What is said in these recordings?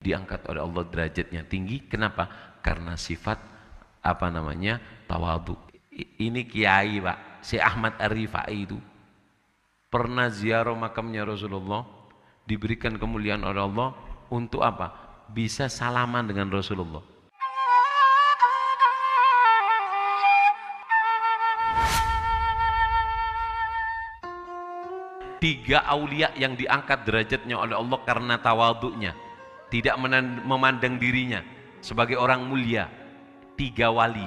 diangkat oleh Allah derajatnya tinggi. Kenapa? Karena sifat tawadhu. Ini kiai Pak, Syekh Ahmad Ar-Rifai itu pernah ziarah makamnya Rasulullah, diberikan kemuliaan oleh Allah untuk apa? Bisa salaman dengan Rasulullah. Tiga aulia yang diangkat derajatnya oleh Allah karena tawadhu'nya, tidak memandang dirinya sebagai orang mulia. Tiga wali.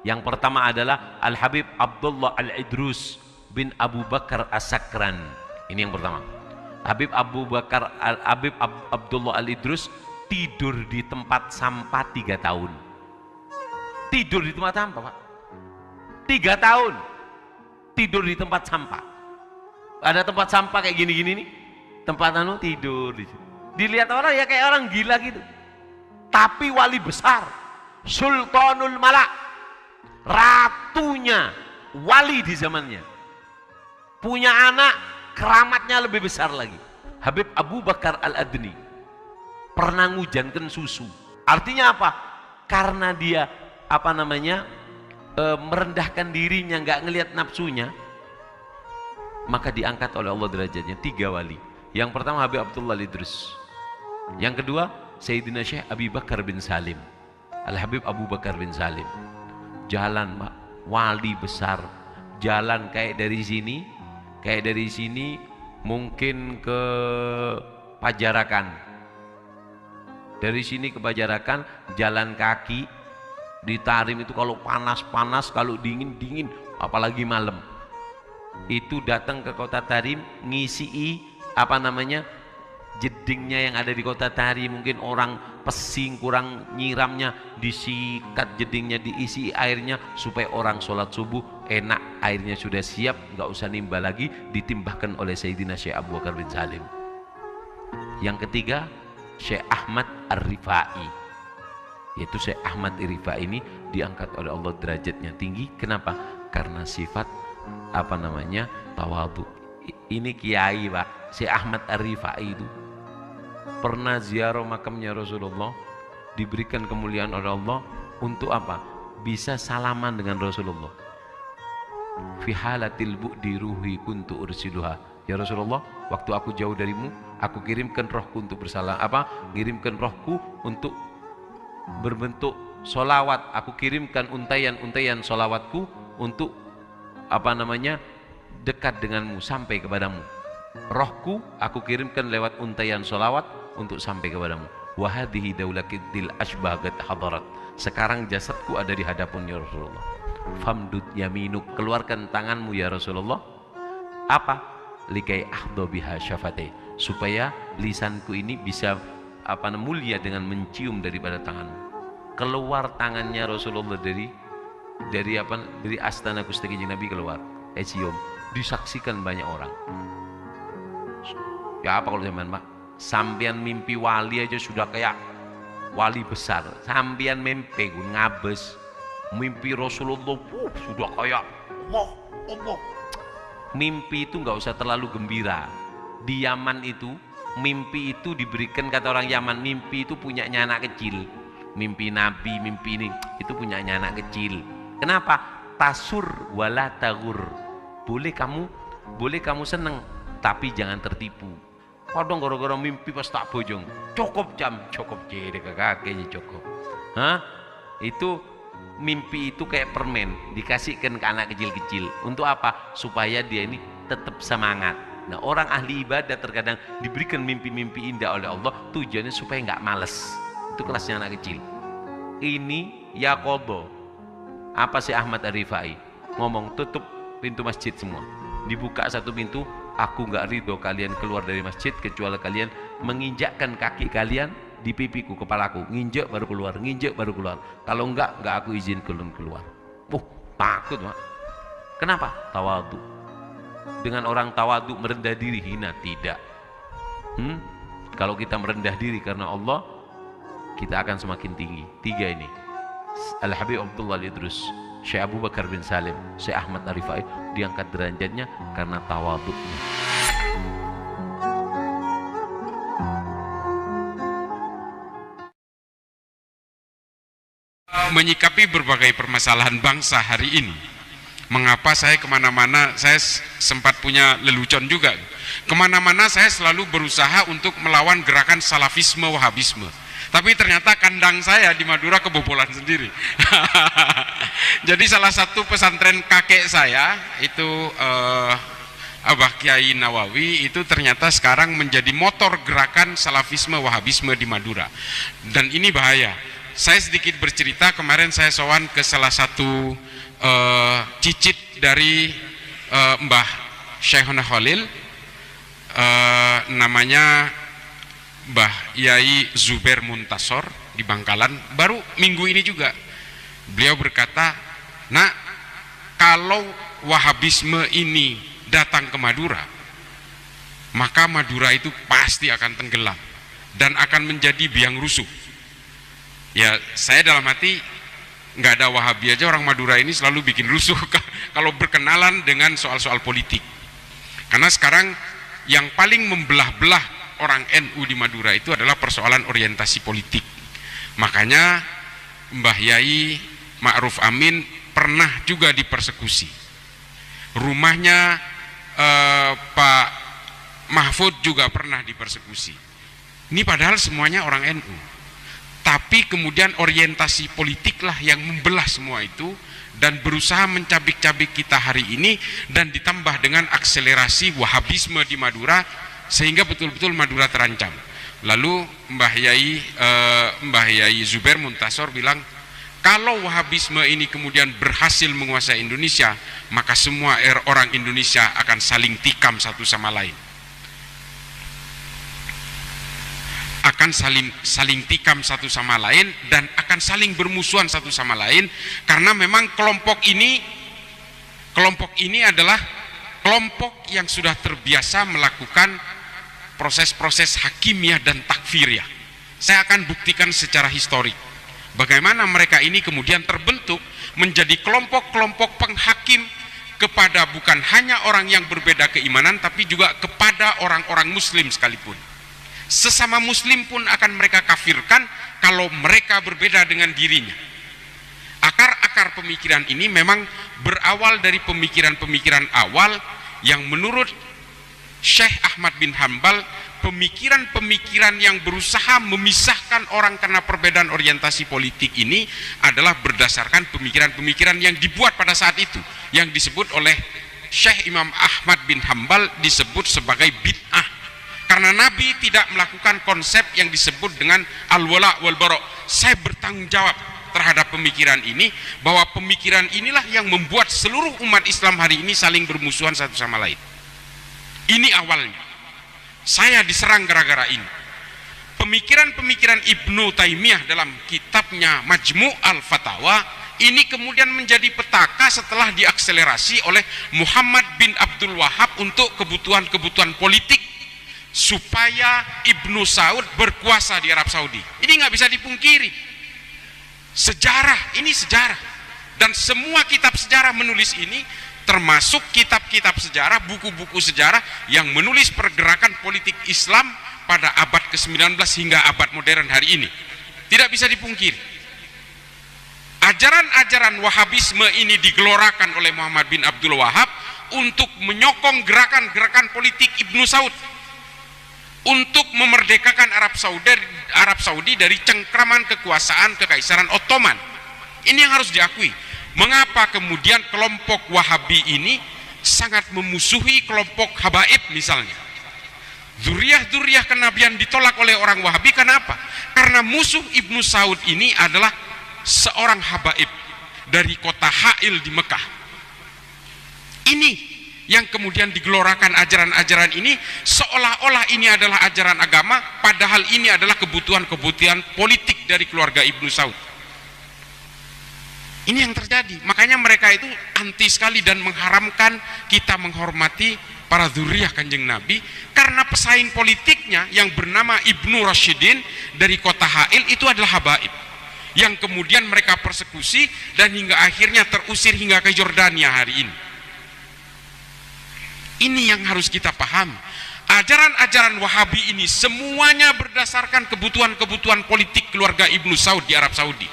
Yang pertama adalah Al-Habib Abdullah Al-Idrus bin Abu Bakar As-Sakran. Ini yang pertama. Habib Abdullah Al-Idrus tidur di tempat sampah 3 tahun. Tidur di tempat sampah, Pak. 3 tahun tidur di tempat sampah. Ada tempat sampah kayak gini-gini nih, tempat tidur di situ. Dilihat orang ya kayak orang gila gitu. Tapi wali besar, Sultanul Malak, ratunya wali di zamannya, punya anak keramatnya lebih besar lagi. Habib Abu Bakar Al-Adni pernah ngujankan susu. Artinya apa? Karena dia merendahkan dirinya, nggak ngelihat nafsunya, maka diangkat oleh Allah derajatnya. 3 wali. Yang pertama Habib Abdullah Al-Idrus, yang kedua Sayyidina Syekh Abi Bakar bin Salim, Al-Habib Abu Bakar bin Salim. Jalan Pak, wali besar, jalan kayak dari sini mungkin ke Pajarakan, dari sini ke Pajarakan jalan kaki. Di Tarim itu kalau panas-panas, kalau dingin-dingin, apalagi malam, itu datang ke kota Tarim, ngisi jedingnya yang ada di kota Tarim. Mungkin orang pesing kurang nyiramnya, disikat jedingnya, diisi airnya supaya orang sholat subuh enak, airnya sudah siap, nggak usah nimba lagi, ditimbahkan oleh Sayyidina Syekh Abu Bakar bin Salim. Yang ketiga Syekh Ahmad Ar-Rifai, yaitu Syekh Ahmad Ar-Rifai ini diangkat oleh Allah derajatnya tinggi. Kenapa? Karena sifat tawadhu. Ini kiai Pak, Syekh Ahmad Ar-Rifai itu pernah ziarah makamnya Rasulullah, diberikan kemuliaan oleh Allah untuk apa? Bisa salaman dengan Rasulullah. Fi halatil bu'di ruhi kuntu ursiduha. Ya Rasulullah, waktu aku jauh darimu, aku kirimkan rohku untuk kirimkan rohku untuk berbentuk solawat. Aku kirimkan untayan-untayan solawatku untuk dekat denganmu, sampai kepadamu. Rohku aku kirimkan lewat untayan solawat untuk sampai kepadamu. Wahadihi daulatil ashbagat hadarat. Sekarang jasadku ada di hadapan ya Rasulullah. Famdud yaminuk, keluarkan tanganmu ya Rasulullah. Apa? Likai ahdo biha syafate, supaya lisanku ini bisa mulia dengan mencium daripada tanganmu. Keluar tangannya Rasulullah dari astana Gusti Kanjeng Nabi, keluar cium, disaksikan banyak orang. Ya apa kalau zaman Pak, sampean mimpi wali aja sudah kayak wali besar. Sampean mimpi ngabes mimpi Rasulullah sudah kayak Allah. Mimpi itu nggak usah terlalu gembira. Di Yaman itu mimpi itu diberikan, kata orang Yaman, mimpi itu punyanya anak kecil. Mimpi Nabi, mimpi ini itu punyanya anak kecil. Kenapa? Tasur wala tagur. Boleh kamu seneng, tapi jangan tertipu. Kadang gara-gara mimpi pas tak bojong, cukup jadi kakeknya cukup. Itu mimpi itu kayak permen dikasihkan ke anak kecil-kecil. Untuk apa? Supaya dia ini tetap semangat. Nah, orang ahli ibadah terkadang diberikan mimpi-mimpi indah oleh Allah, tujuannya supaya nggak males. Itu kelasnya anak kecil. Ini ya qadha. Apa sih Ahmad Ar-Rifai ngomong, tutup pintu masjid semua, dibuka satu pintu. Aku nggak ridho kalian keluar dari masjid kecuali kalian menginjakkan kaki kalian di pipiku, kepalaku, nginjek baru keluar. Kalau enggak aku izin kalian keluar. Takut Pak. Kenapa? Tawadhu. Dengan orang tawadhu merendah diri, hina tidak. Kalau kita merendah diri karena Allah, kita akan semakin tinggi. 3 ini, Al-Habib Abdullah Al-Idrus, Syekh Abu Bakar bin Salim, Syekh Ahmad Ar-Rifai, diangkat derajatnya karena tawadhu'nya. menyikapi berbagai permasalahan bangsa hari ini. Mengapa saya kemana-mana, saya sempat punya lelucon juga. Kemana-mana saya selalu berusaha untuk melawan gerakan salafisme wahabisme. Tapi ternyata kandang saya di Madura kebobolan sendiri. Jadi salah satu pesantren kakek saya itu Abah Kiai Nawawi itu ternyata sekarang menjadi motor gerakan salafisme wahabisme di Madura. Dan ini bahaya. Saya sedikit bercerita, kemarin saya sowan ke salah satu cicit dari Mbah Syekhona Khalil, namanya Mbah Yai Zubair Muntasor di Bangkalan, baru minggu ini juga. Beliau berkata, "Nak, kalau wahabisme ini datang ke Madura, maka Madura itu pasti akan tenggelam dan akan menjadi biang rusuh." Ya, saya dalam hati, nggak ada Wahabi aja orang Madura ini selalu bikin rusuh kalau berkenalan dengan soal-soal politik. Karena sekarang yang paling membelah-belah orang NU di Madura itu adalah persoalan orientasi politik. Makanya Mbah Yai Ma'ruf Amin pernah juga dipersekusi. Rumahnya Pak Mahfud juga pernah dipersekusi. Ini padahal semuanya orang NU. Tapi kemudian orientasi politiklah yang membelah semua itu dan berusaha mencabik-cabik kita hari ini, dan ditambah dengan akselerasi wahabisme di Madura sehingga betul-betul Madura terancam. Lalu Mbah Yai Zubair Muntasor bilang, kalau wahabisme ini kemudian berhasil menguasai Indonesia, maka semua orang Indonesia akan saling tikam satu sama lain. Akan saling tikam satu sama lain dan akan saling bermusuhan satu sama lain, karena memang kelompok ini adalah kelompok yang sudah terbiasa melakukan proses-proses hakimiyah dan takfiriyah. Saya akan buktikan secara historik bagaimana mereka ini kemudian terbentuk menjadi kelompok-kelompok penghakim kepada bukan hanya orang yang berbeda keimanan, tapi juga kepada orang-orang muslim sekalipun. Sesama muslim pun akan mereka kafirkan kalau mereka berbeda dengan dirinya. Akar-akar pemikiran ini memang berawal dari pemikiran-pemikiran awal yang menurut Syekh Ahmad bin Hanbal, pemikiran-pemikiran yang berusaha memisahkan orang karena perbedaan orientasi politik ini adalah berdasarkan pemikiran-pemikiran yang dibuat pada saat itu, yang disebut oleh Syekh Imam Ahmad bin Hanbal disebut sebagai bid'ah. Karena Nabi tidak melakukan konsep yang disebut dengan al-wala wal bara. Saya bertanggung jawab terhadap pemikiran ini, bahwa pemikiran inilah yang membuat seluruh umat Islam hari ini saling bermusuhan satu sama lain. Ini awalnya. Saya diserang gara-gara ini. Pemikiran-pemikiran Ibnu Taimiyah dalam kitabnya Majmu' al-Fatawa ini kemudian menjadi petaka setelah diakselerasi oleh Muhammad bin Abdul Wahab untuk kebutuhan-kebutuhan politik, supaya Ibnu Saud berkuasa di Arab Saudi. Ini nggak bisa dipungkiri. Sejarah, ini sejarah. Dan semua kitab sejarah menulis ini, termasuk kitab-kitab sejarah, buku-buku sejarah yang menulis pergerakan politik Islam pada abad ke-19 hingga abad modern hari ini. Tidak bisa dipungkiri. Ajaran-ajaran Wahabisme ini digelorakan oleh Muhammad bin Abdul Wahab untuk menyokong gerakan-gerakan politik Ibnu Saud, untuk memerdekakan Arab Saudi dari cengkraman kekuasaan Kekaisaran Ottoman. Ini yang harus diakui. Mengapa kemudian kelompok Wahabi ini sangat memusuhi kelompok Habaib misalnya? Zuriyah-zuriyah kenabian ditolak oleh orang Wahabi. Kenapa? Karena musuh Ibnu Saud ini adalah seorang Habaib dari kota Ha'il di Mekah. Ini yang kemudian digelorakan ajaran-ajaran ini seolah-olah ini adalah ajaran agama, padahal ini adalah kebutuhan-kebutuhan politik dari keluarga Ibnu Saud. Ini yang terjadi. Makanya mereka itu anti sekali dan mengharamkan kita menghormati para zuriyah Kanjeng Nabi, karena pesaing politiknya yang bernama Ibnu Rashidin dari kota Ha'il itu adalah Habaib yang kemudian mereka persekusi dan hingga akhirnya terusir hingga ke Yordania hari ini. Ini yang harus kita pahami. Ajaran-ajaran Wahabi ini semuanya berdasarkan kebutuhan-kebutuhan politik keluarga Ibnu Saud di Arab Saudi.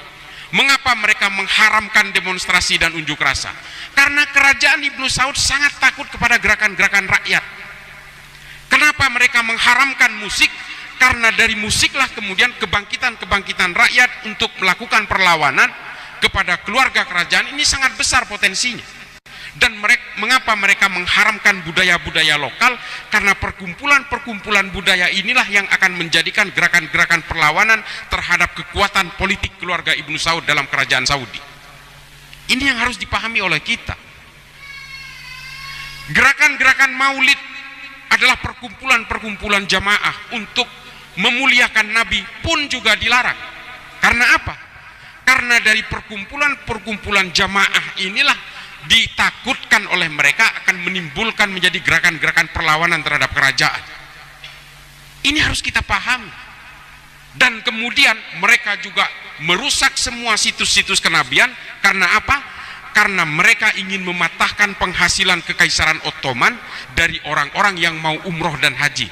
Mengapa mereka mengharamkan demonstrasi dan unjuk rasa? Karena kerajaan Ibnu Saud sangat takut kepada gerakan-gerakan rakyat. Kenapa mereka mengharamkan musik? Karena dari musiklah kemudian kebangkitan-kebangkitan rakyat untuk melakukan perlawanan kepada keluarga kerajaan ini sangat besar potensinya. Dan mengapa mereka mengharamkan budaya-budaya lokal? Karena perkumpulan-perkumpulan budaya inilah yang akan menjadikan gerakan-gerakan perlawanan terhadap kekuatan politik keluarga Ibnu Saud dalam kerajaan Saudi. Ini yang harus dipahami oleh kita. Gerakan-gerakan maulid adalah perkumpulan-perkumpulan jamaah untuk memuliakan Nabi pun juga dilarang. Karena apa? Karena dari perkumpulan-perkumpulan jamaah inilah ditakutkan oleh mereka akan menimbulkan menjadi gerakan-gerakan perlawanan terhadap kerajaan. Ini harus kita pahami. Dan kemudian mereka juga merusak semua situs-situs kenabian. Karena apa? Karena mereka ingin mematahkan penghasilan Kekaisaran Ottoman dari orang-orang yang mau umroh dan haji.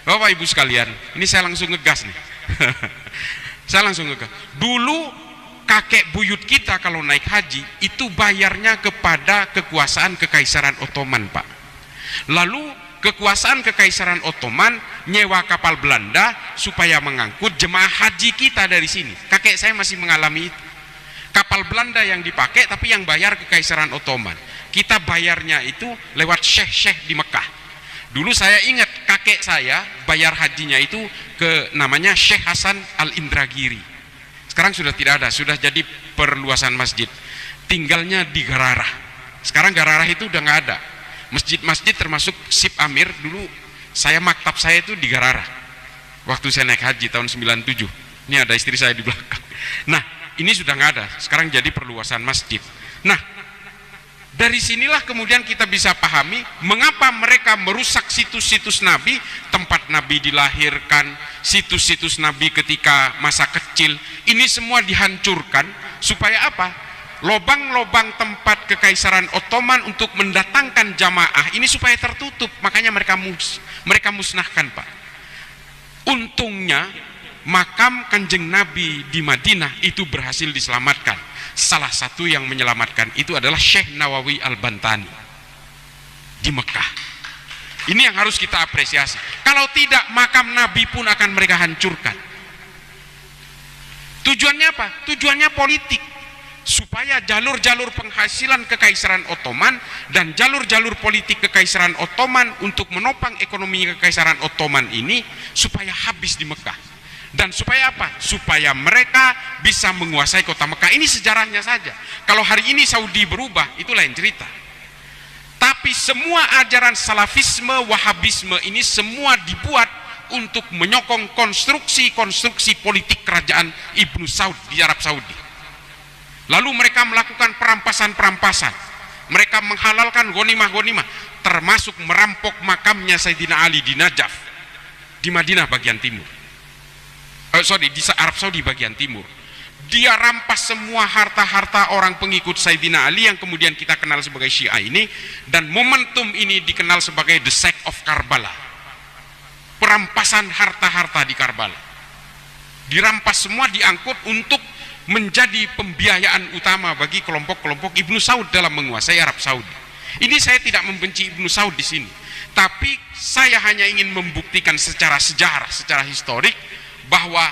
Bapak Ibu sekalian, ini saya langsung ngegas nih. Saya langsung ngegas. Dulu kakek buyut kita kalau naik haji itu bayarnya kepada kekuasaan Kekaisaran Ottoman, Pak. Lalu kekuasaan Kekaisaran Ottoman nyewa kapal Belanda supaya mengangkut jemaah haji kita dari sini. Kakek saya masih mengalami itu. Kapal Belanda yang dipakai tapi yang bayar Kekaisaran Ottoman. Kita bayarnya itu lewat syekh-syekh di Mekah. Dulu saya ingat kakek saya bayar hajinya itu ke namanya Syekh Hasan Al-Indragiri. Sekarang sudah tidak ada, sudah jadi perluasan masjid. Tinggalnya di Gararah. Sekarang Gararah itu udah nggak ada. Masjid-masjid termasuk Sip Amir, dulu maktab saya itu di Gararah. Waktu saya naik haji tahun 97. Ini ada istri saya di belakang. Nah, ini sudah nggak ada. Sekarang jadi perluasan masjid. Nah, dari sinilah kemudian kita bisa pahami mengapa mereka merusak situs-situs Nabi, tempat Nabi dilahirkan, situs-situs Nabi ketika masa kecil. Ini semua dihancurkan supaya apa? Lobang-lobang tempat Kekaisaran Ottoman untuk mendatangkan jamaah ini supaya tertutup. Makanya mereka musnahkan, Pak. Untungnya makam Kanjeng Nabi di Madinah itu berhasil diselamatkan. Salah satu yang menyelamatkan itu adalah Syekh Nawawi Al-Bantani di Mekah. Ini yang harus kita apresiasi. Kalau tidak, makam Nabi pun akan mereka hancurkan. Tujuannya apa? Tujuannya politik, supaya jalur-jalur penghasilan Kekaisaran Ottoman dan jalur-jalur politik Kekaisaran Ottoman untuk menopang ekonomi Kekaisaran Ottoman ini supaya habis di Mekah. Dan supaya apa? Supaya mereka bisa menguasai kota Mekah. Ini sejarahnya saja. Kalau hari ini Saudi berubah, itu lain cerita. Tapi semua ajaran salafisme, wahabisme ini semua dibuat untuk menyokong konstruksi-konstruksi politik kerajaan Ibnu Saud di Arab Saudi. Lalu mereka melakukan perampasan-perampasan. Mereka menghalalkan ghanimah-ghanimah, termasuk merampok makamnya Sayyidina Ali di Najaf, di Madinah bagian timur. Di Arab Saudi bagian timur. Dia rampas semua harta-harta orang pengikut Sayyidina Ali yang kemudian kita kenal sebagai Syiah ini, dan momentum ini dikenal sebagai the sack of Karbala. Perampasan harta-harta di Karbala. Dirampas semua, diangkut untuk menjadi pembiayaan utama bagi kelompok-kelompok Ibnu Saud dalam menguasai Arab Saudi. Ini saya tidak membenci Ibnu Saud di sini, tapi saya hanya ingin membuktikan secara sejarah, secara historik, bahwa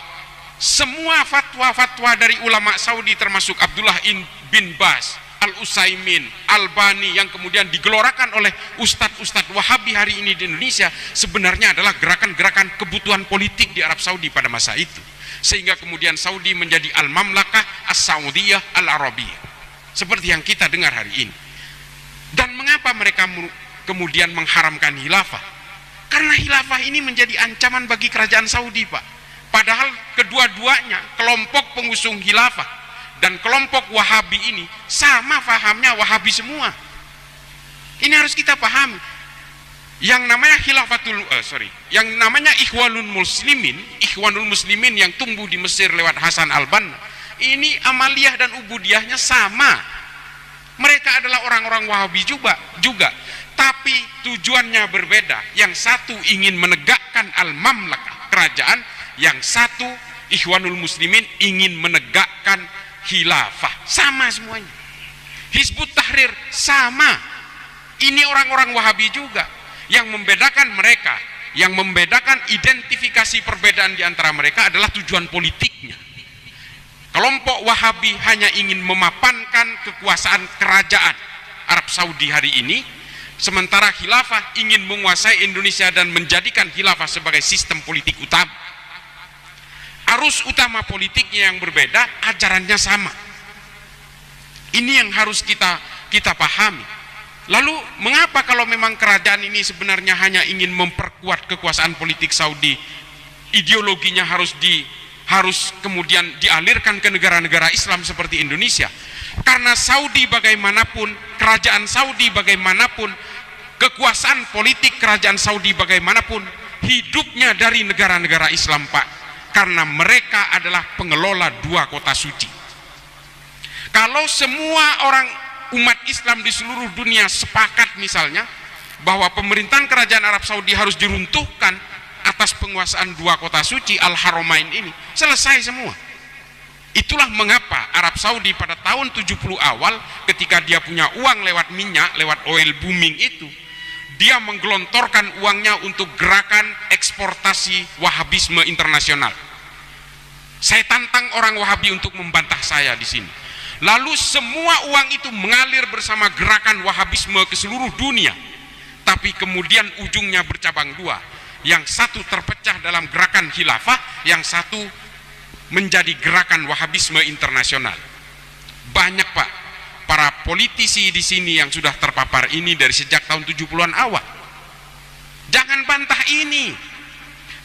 semua fatwa-fatwa dari ulama Saudi termasuk Abdullah bin Bas, Al-Utsaimin, Albani yang kemudian digelorakan oleh ustadz-ustadz Wahabi hari ini di Indonesia sebenarnya adalah gerakan-gerakan kebutuhan politik di Arab Saudi pada masa itu, sehingga kemudian Saudi menjadi Al-Mamlakah As-Saudiyah Al-Arabiyah seperti yang kita dengar hari ini. Dan mengapa mereka kemudian mengharamkan khilafah? Karena khilafah ini menjadi ancaman bagi kerajaan Saudi, Pak. Padahal kedua-duanya kelompok pengusung khilafah dan kelompok Wahabi ini sama fahamnya, Wahabi semua. Ini harus kita pahami. Yang namanya yang namanya Ikhwanul Muslimin yang tumbuh di Mesir lewat Hasan al-Banna, ini amaliyah dan ubudiyahnya sama. Mereka adalah orang-orang Wahabi juga, tapi tujuannya berbeda. Yang satu ingin menegakkan al-mamlakah, kerajaan, yang satu Ikhwanul Muslimin ingin menegakkan khilafah, sama semuanya. Hizbut Tahrir sama. Ini orang-orang Wahabi juga. Yang membedakan mereka, yang membedakan identifikasi perbedaan di antara mereka adalah tujuan politiknya. Kelompok Wahabi hanya ingin memapankan kekuasaan kerajaan Arab Saudi hari ini, sementara khilafah ingin menguasai Indonesia dan menjadikan khilafah sebagai sistem politik utama. Arus utama politiknya yang berbeda, ajarannya sama. Ini yang harus kita pahami. Lalu mengapa kalau memang kerajaan ini sebenarnya hanya ingin memperkuat kekuasaan politik Saudi, ideologinya harus kemudian dialirkan ke negara-negara Islam seperti Indonesia? Karena Saudi bagaimanapun, kerajaan Saudi bagaimanapun, kekuasaan politik kerajaan Saudi bagaimanapun, hidupnya dari negara-negara Islam, Pak. Karena mereka adalah pengelola dua kota suci. Kalau semua orang umat Islam di seluruh dunia sepakat misalnya bahwa pemerintahan kerajaan Arab Saudi harus diruntuhkan atas penguasaan dua kota suci Al-Haramain ini, selesai semua. Itulah mengapa Arab Saudi pada tahun 70 awal ketika dia punya uang lewat minyak, lewat oil booming itu, dia menggelontorkan uangnya untuk gerakan eksportasi Wahabisme internasional. Saya tantang orang Wahabi untuk membantah saya di sini. Lalu semua uang itu mengalir bersama gerakan Wahabisme ke seluruh dunia. Tapi kemudian ujungnya bercabang dua. Yang satu terpecah dalam gerakan khilafah, yang satu menjadi gerakan Wahabisme internasional. Banyak, Pak, para politisi di sini yang sudah terpapar ini dari sejak tahun 70-an awal. Jangan bantah ini.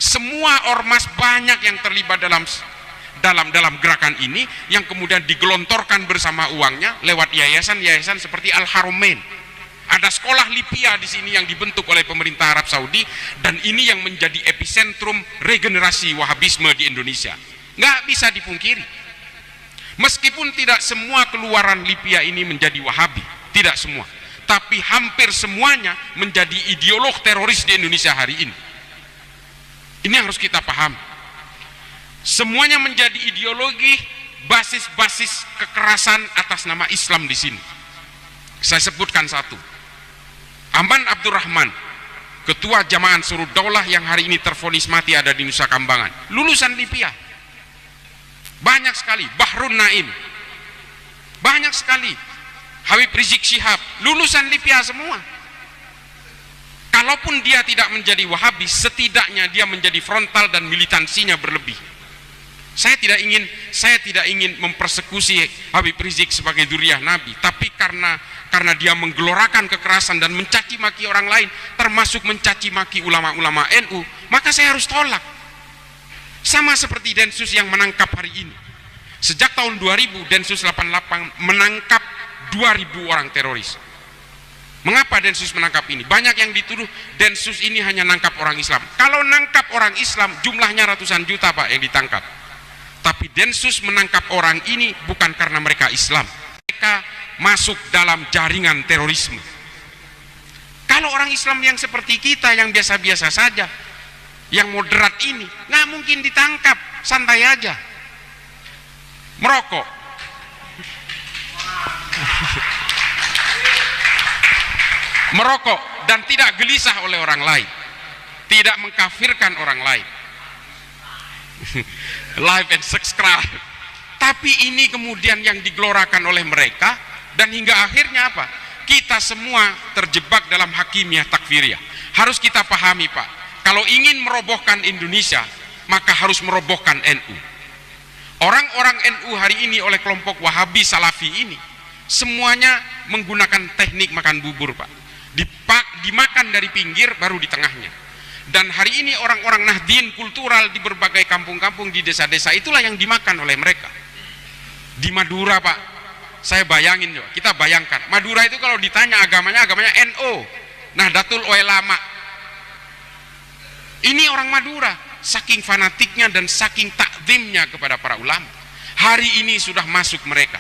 Semua ormas banyak yang terlibat dalam gerakan ini, yang kemudian digelontorkan bersama uangnya lewat yayasan-yayasan seperti Al-Haramain. Ada sekolah Lipia di sini yang dibentuk oleh pemerintah Arab Saudi, dan ini yang menjadi epicentrum regenerasi Wahabisme di Indonesia. Nggak bisa dipungkiri. Meskipun tidak semua keluaran Lipia ini menjadi Wahabi, tidak semua, tapi hampir semuanya menjadi ideolog teroris di Indonesia hari ini. Ini yang harus kita pahami. Semuanya menjadi ideologi basis-basis kekerasan atas nama Islam di sini. Saya sebutkan satu. Aman Abdurrahman, ketua Jamaah Ansarud Daulah yang hari ini tervonis mati ada di Nusa Kambangan, lulusan Lipia. Banyak sekali. Bahrun Naim, banyak sekali. Habib Rizik Syihab, lulusan Lipia semua. Kalaupun dia tidak menjadi Wahabi, setidaknya dia menjadi frontal dan militansinya berlebih. Saya tidak ingin mempersekusi Habib Rizik sebagai dzurriyyah Nabi, tapi karena dia menggelorakan kekerasan dan mencaci maki orang lain, termasuk mencaci maki ulama-ulama NU, maka saya harus tolak. Sama seperti Densus yang menangkap hari ini. Sejak tahun 2000 Densus 88 menangkap 2000 orang teroris. Mengapa Densus menangkap ini? Banyak yang dituduh Densus ini hanya nangkap orang Islam. Kalau nangkap orang Islam jumlahnya ratusan juta, Pak, yang ditangkap. Tapi Densus menangkap orang ini bukan karena mereka Islam. Mereka masuk dalam jaringan terorisme. Kalau orang Islam yang seperti kita, yang biasa-biasa saja, yang moderat ini, nggak mungkin ditangkap, santai aja. Merokok. Merokok dan tidak gelisah oleh orang lain. Tidak mengkafirkan orang lain. Live and subscribe. Tapi ini kemudian yang digelorakan oleh mereka, dan hingga akhirnya apa? Kita semua terjebak dalam hakimiyah takfiriyah. Harus kita pahami, Pak, kalau ingin merobohkan Indonesia, maka harus merobohkan NU. Orang-orang NU hari ini oleh kelompok Wahabi Salafi ini semuanya menggunakan teknik makan bubur, Pak. Dimakan dari pinggir baru di tengahnya. Dan hari ini orang-orang Nahdien kultural di berbagai kampung-kampung, di desa-desa, itulah yang dimakan oleh mereka. Di Madura, Pak, saya bayangin, kita bayangkan, Madura itu kalau ditanya agamanya NO, Nahdlatul Ulama. Ini orang Madura, saking fanatiknya dan saking takzimnya kepada para ulama. Hari ini sudah masuk mereka.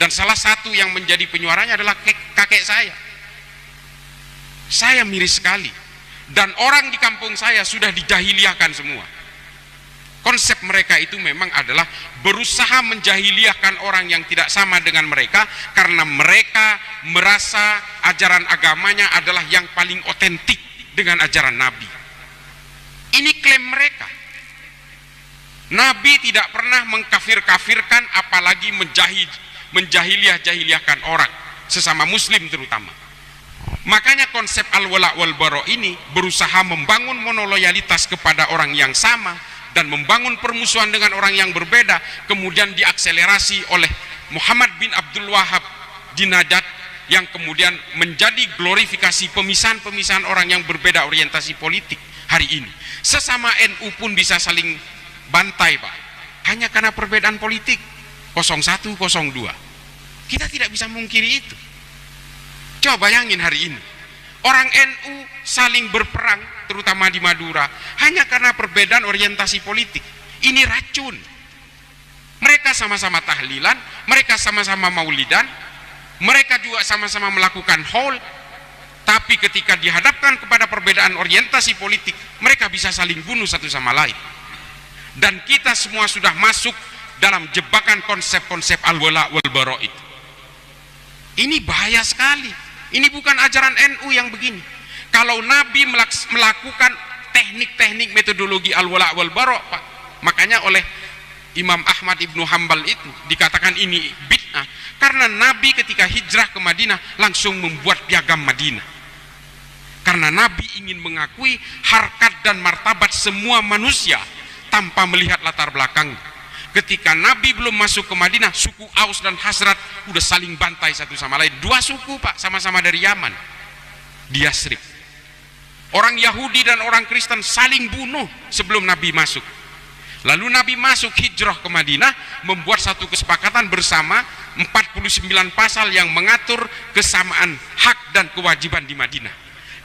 Dan salah satu yang menjadi penyuaranya adalah kakek saya. Saya miris sekali. Dan orang di kampung saya sudah dijahiliahkan semua. Konsep mereka itu memang adalah berusaha menjahiliahkan orang yang tidak sama dengan mereka karena mereka merasa ajaran agamanya adalah yang paling otentik dengan ajaran Nabi. Ini klaim mereka. Nabi tidak pernah mengkafir-kafirkan, apalagi menjahiliahkan orang, sesama muslim terutama. Makanya konsep al-wala wal bara ini berusaha membangun monoloyalitas kepada orang yang sama dan membangun permusuhan dengan orang yang berbeda, kemudian diakselerasi oleh Muhammad bin Abdul Wahab di Najd yang kemudian menjadi glorifikasi pemisahan-pemisahan orang yang berbeda orientasi politik hari ini. Sesama NU pun bisa saling bantai, Pak, hanya karena perbedaan politik 01, 02. Kita tidak bisa mungkiri itu. Coba bayangin hari ini orang NU saling berperang, terutama di Madura, hanya karena perbedaan orientasi politik. Ini racun. Mereka sama-sama tahlilan, mereka sama-sama maulidan, mereka juga sama-sama melakukan haul, tapi ketika dihadapkan kepada perbedaan orientasi politik, mereka bisa saling bunuh satu sama lain. Dan kita semua sudah masuk dalam jebakan konsep-konsep al-wala wal bara itu. Ini bahaya sekali. Ini bukan ajaran NU yang begini. Kalau Nabi melakukan teknik-teknik metodologi al-wala wal bara, Pak, makanya oleh Imam Ahmad Ibnu Hambal itu dikatakan ini bid'ah, karena Nabi ketika hijrah ke Madinah langsung membuat piagam Madinah. Karena Nabi ingin mengakui harkat dan martabat semua manusia tanpa melihat latar belakang. Ketika Nabi belum masuk ke Madinah, suku Aus dan Khazraj udah saling bantai satu sama lain. Dua suku, Pak, sama-sama dari Yaman, di Yasrib. Orang Yahudi dan orang Kristen saling bunuh sebelum Nabi masuk. Lalu Nabi masuk hijrah ke Madinah, membuat satu kesepakatan bersama 49 pasal yang mengatur kesamaan hak dan kewajiban di Madinah.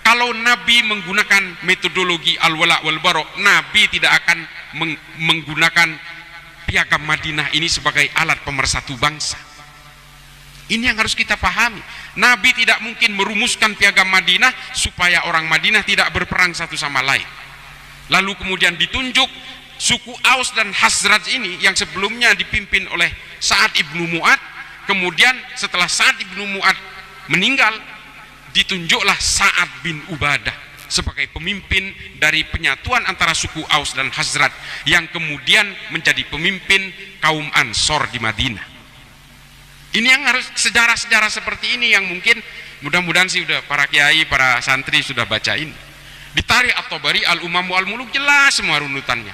Kalau Nabi menggunakan metodologi al-wala wal bara, Nabi tidak akan menggunakan piagam Madinah ini sebagai alat pemersatu bangsa. Ini yang harus kita pahami. Nabi tidak mungkin merumuskan piagam Madinah supaya orang Madinah tidak berperang satu sama lain. Lalu kemudian ditunjuk suku Aus dan Khazraj ini yang sebelumnya dipimpin oleh Sa'ad ibnu Mu'ad, kemudian setelah Sa'ad ibnu Mu'ad meninggal, ditunjuklah Sa'ad bin Ubadah sebagai pemimpin dari penyatuan antara suku Aus dan Khazraj yang kemudian menjadi pemimpin kaum Ansor di Madinah. Ini yang harus, sejarah-sejarah seperti ini yang mungkin mudah-mudahan sih udah para kiai, para santri sudah baca ini. Di Tarikh At-Tabari Al-Umam wal Muluk jelas semua runutannya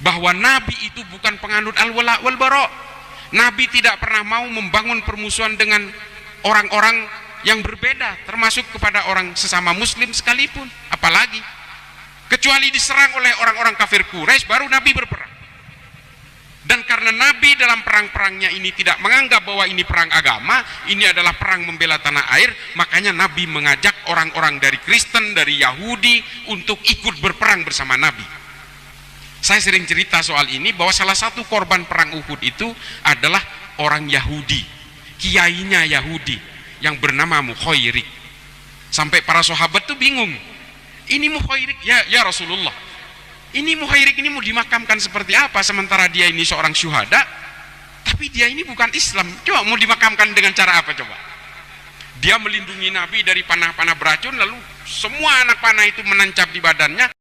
bahwa Nabi itu bukan penganut al-wala wal bara. Nabi tidak pernah mau membangun permusuhan dengan orang-orang yang berbeda, termasuk kepada orang sesama muslim sekalipun, apalagi kecuali diserang oleh orang-orang kafir Quraisy baru Nabi berperang. Dan karena Nabi dalam perang-perangnya ini tidak menganggap bahwa ini perang agama, ini adalah perang membela tanah air, makanya Nabi mengajak orang-orang dari Kristen, dari Yahudi untuk ikut berperang bersama Nabi. Saya sering cerita soal ini bahwa salah satu korban perang Uhud itu adalah orang Yahudi, kiainya Yahudi yang bernama Mukhairik. Sampai para sahabat tuh bingung, ini Mukhairik ya Rasulullah, ini Mukhairik ini mau dimakamkan seperti apa sementara dia ini seorang syuhada, tapi dia ini bukan Islam. Coba mau dimakamkan dengan cara apa coba? Dia melindungi Nabi dari panah-panah beracun, lalu semua anak panah itu menancap di badannya,